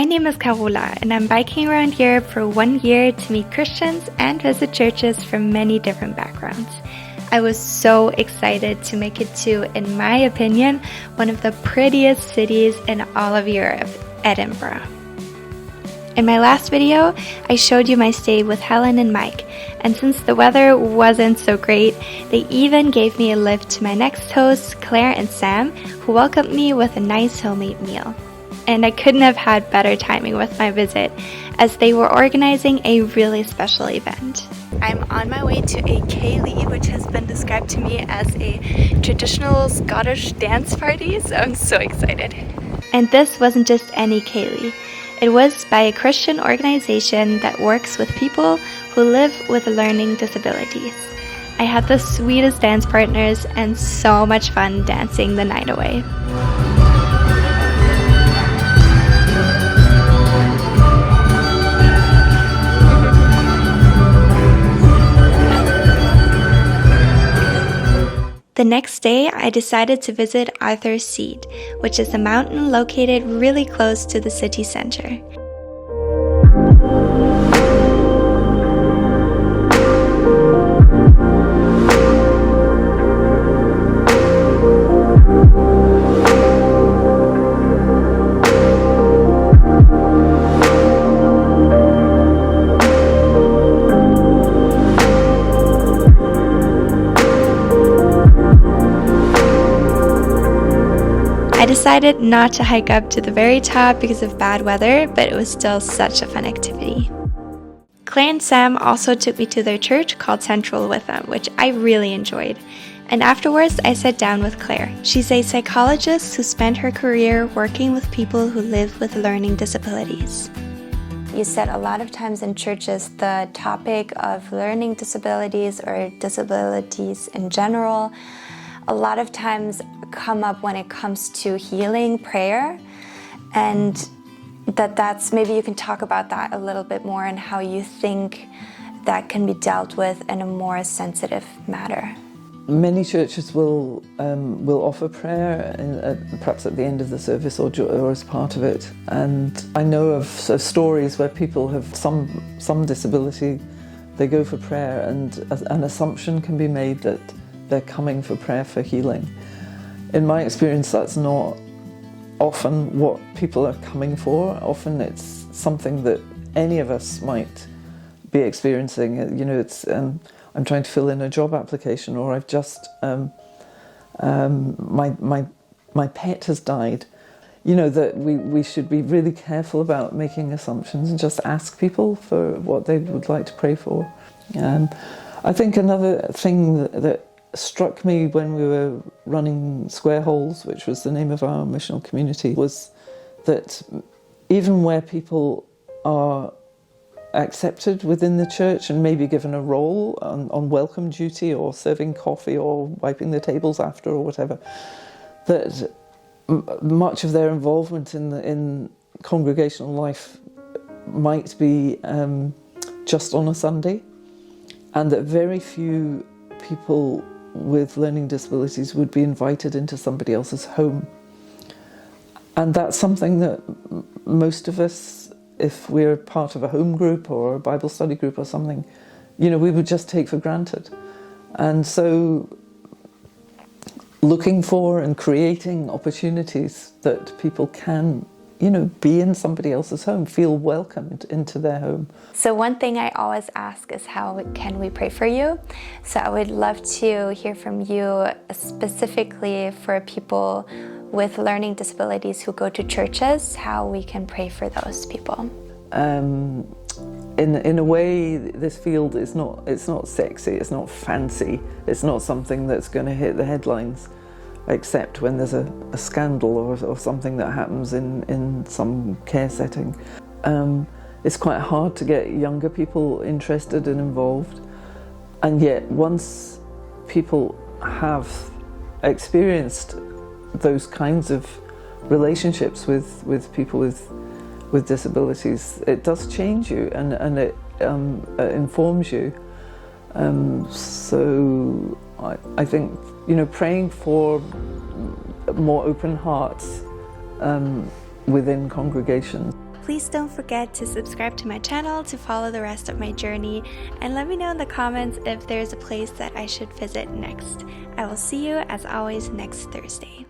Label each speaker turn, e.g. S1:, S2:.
S1: My name is Carola, and I'm biking around Europe for 1 year to meet Christians and visit churches from many different backgrounds. I was so excited to make it to, in my opinion, one of the prettiest cities in all of Europe, Edinburgh. In my last video, I showed you my stay with Helen and Mike, and since the weather wasn't so great, they even gave me a lift to my next hosts, Claire and Sam, who welcomed me with a nice homemade meal. And I couldn't have had better timing with my visit, as they were organizing a really special event. I'm on my way to a ceilidh, which has been described to me as a traditional Scottish dance party, so I'm so excited. And this wasn't just any ceilidh. It was by a Christian organization that works with people who live with learning disabilities. I had the sweetest dance partners and so much fun dancing the night away. The next day, I decided to visit Arthur's Seat, which is a mountain located really close to the city center. I decided not to hike up to the very top because of bad weather, but it was still such a fun activity. Claire and Sam also took me to their church called Central with them, which I really enjoyed. And afterwards, I sat down with Claire. She's a psychologist who spent her career working with people who live with learning disabilities. You said a lot of times in churches the topic of learning disabilities or disabilities in general a lot of times come up when it comes to healing prayer, and that's maybe you can talk about that a little bit more and how you think that can be dealt with in a more sensitive matter.
S2: Many churches will offer prayer, perhaps at the end of the service or as part of it. And I know of stories where people have some disability, they go for prayer, and an assumption can be made that they're coming for prayer for healing. In my experience, that's not often what people are coming for. Often it's something that any of us might be experiencing. You know, it's I'm trying to fill in a job application, or I've just my pet has died. You know, that we should be really careful about making assumptions and just ask people for what they would like to pray for. And I think another thing that struck me when we were running Square Holes, which was the name of our missional community, was that even where people are accepted within the church and maybe given a role on welcome duty or serving coffee or wiping the tables after or whatever, that much of their involvement in congregational life might be just on a Sunday, and that very few people with learning disabilities would be invited into somebody else's home. And that's something that most of us, if we're part of a home group or a Bible study group or something, you know, we would just take for granted. And so looking for and creating opportunities that people can, you know, be in somebody else's home, feel welcomed into their home.
S1: So one thing I always ask is, how can we pray for you? So I would love to hear from you specifically for people with learning disabilities who go to churches, how we can pray for those people.
S2: In a way, this field is not sexy, it's not fancy, it's not something that's going to hit the headlines, except when there's a scandal or something that happens in some care setting. It's quite hard to get younger people interested and involved, and yet once people have experienced those kinds of relationships with people with disabilities, it does change you and it informs you. So I think, you know, praying for more open hearts within congregations.
S1: Please don't forget to subscribe to my channel to follow the rest of my journey, and let me know in the comments if there's a place that I should visit next. I will see you as always next Thursday.